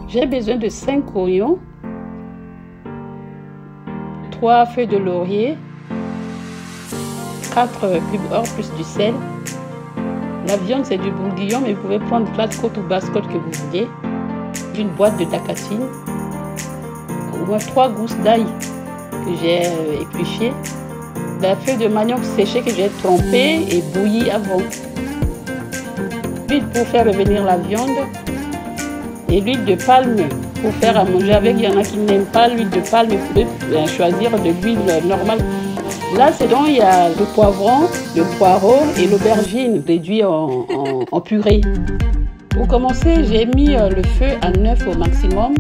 J'ai besoin de 5 oignons, 3 feuilles de laurier, 4 cubes or plus du sel. La viande c'est du bourguignon, mais vous pouvez prendre plate côte ou basse côte que vous voulez. Une boîte de dacatine, au moins 3 gousses d'ail que j'ai épluchées, la feuille de manioc séchée que j'ai trempée et bouillie avant. L'huile pour faire revenir la viande et l'huile de palme pour faire à manger avec. Il y en a qui n'aiment pas l'huile de palme, vous pouvez choisir de l'huile normale. Là, c'est donc il y a le poivron, le poireau et l'aubergine réduit en purée. Pour commencer, j'ai mis le feu à 9 au maximum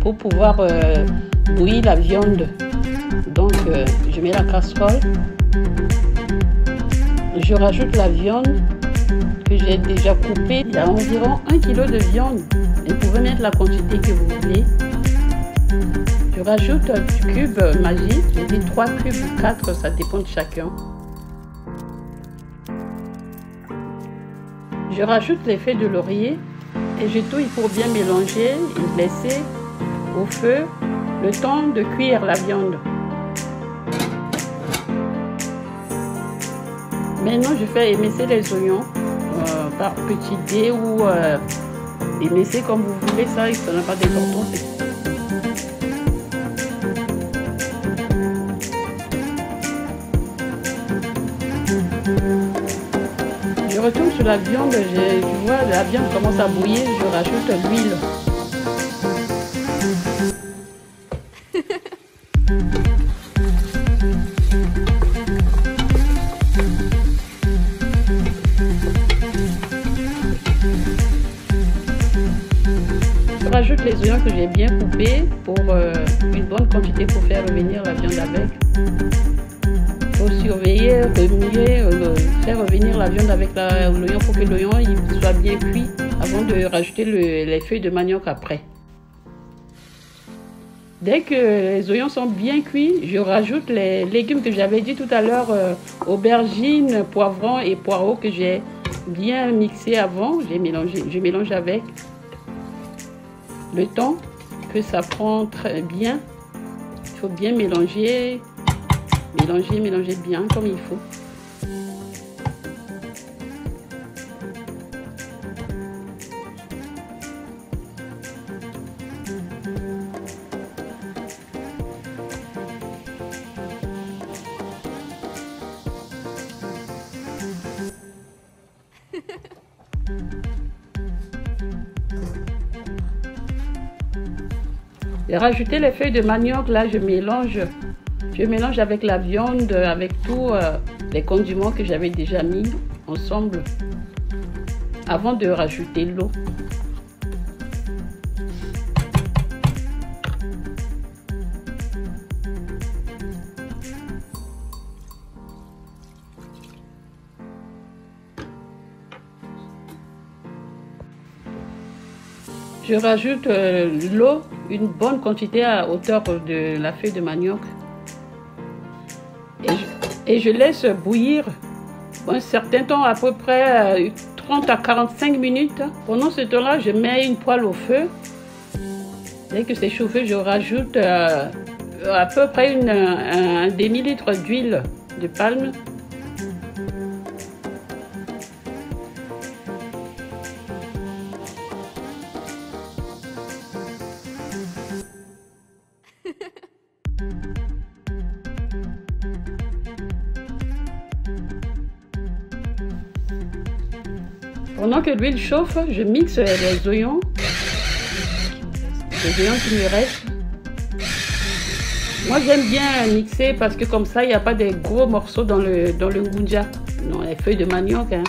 pour pouvoir bouillir la viande. Donc, je mets la casserole. Je rajoute la viande que j'ai déjà coupée. Il y a environ 1 kg de viande. Et vous pouvez mettre la quantité que vous voulez. Je rajoute du cube Maggi. J'ai dit 3 cubes ou 4, ça dépend de chacun. Je rajoute les feuilles de laurier et je touille pour bien mélanger et laisser au feu le temps de cuire la viande. Maintenant, je fais émincer les oignons par petits dés ou émincer comme vous voulez, ça n'a pas d'importance. Je retourne sur la viande, je vois la viande commence à bouillir, je rajoute l'huile. Je rajoute les oignons que j'ai bien coupés pour une bonne quantité pour faire revenir la viande avec. Il faut surveiller, remuer, faire revenir la viande avec l'oignon pour que l'oignon soit bien cuit avant de rajouter les feuilles de manioc après. Dès que les oignons sont bien cuits, je rajoute les légumes que j'avais dit tout à l'heure, aubergines, poivrons et poireaux que j'ai bien mixé avant. Je mélange avec. Le temps que ça prend très bien, il faut bien mélanger. Mélanger bien comme il faut. J'ai rajouté les feuilles de manioc, là je mélange avec la viande, avec tous les condiments que j'avais déjà mis ensemble avant de rajouter l'eau. Je rajoute l'eau, une bonne quantité à hauteur de la feuille de manioc. Et je laisse bouillir un certain temps, à peu près 30 à 45 minutes. Pendant ce temps-là, je mets une poêle au feu. Dès que c'est chauffé, je rajoute à peu près un demi-litre d'huile de palme. Pendant que l'huile chauffe, je mixe les oignons qui me restent. Moi j'aime bien mixer parce que comme ça il n'y a pas des gros morceaux dans le ngunja, dans les feuilles de manioc. Hein.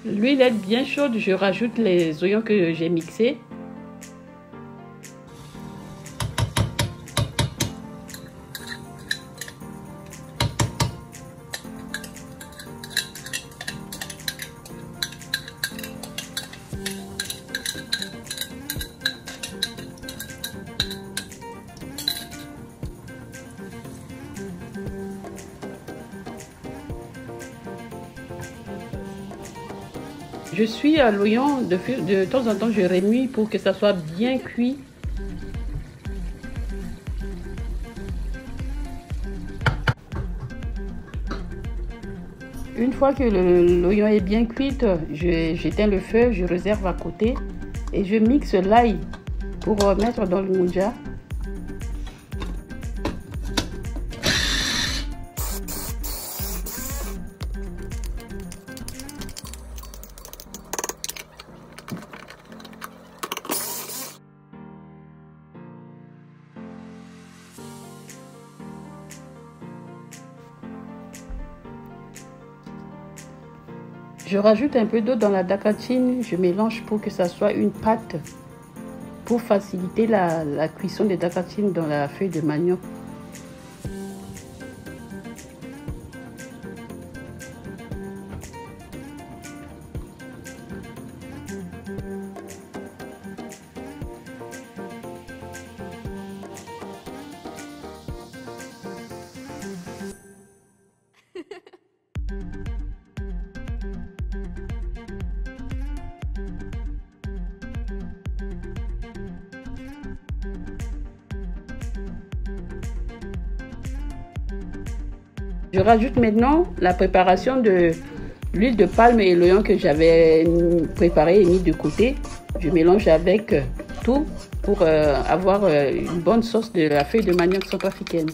L'huile est bien chaude, je rajoute les oignons que j'ai mixés. Je suis à l'oignon, de temps en temps, je remue pour que ça soit bien cuit. Une fois que l'oignon est bien cuit, j'éteins le feu, je réserve à côté et je mixe l'ail pour mettre dans le moudja. Je rajoute un peu d'eau dans la dacatine, je mélange pour que ça soit une pâte pour faciliter la cuisson des dacatines dans la feuille de manioc. Je rajoute maintenant la préparation de l'huile de palme et l'oignon que j'avais préparé et mis de côté. Je mélange avec tout pour avoir une bonne sauce de la feuille de manioc centrafricaine.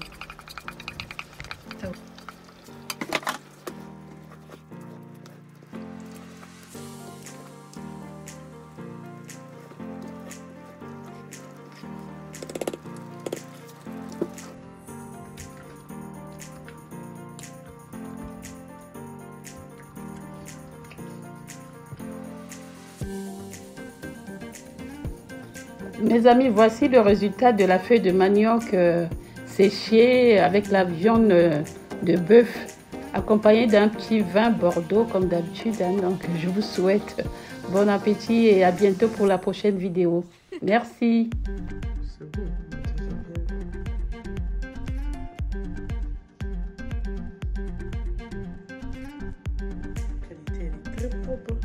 Mes amis, voici le résultat de la feuille de manioc séchée avec la viande de bœuf accompagnée d'un petit vin Bordeaux comme d'habitude. Donc je vous souhaite bon appétit et à bientôt pour la prochaine vidéo. Merci. C'est bon, la qualité elle est très propre.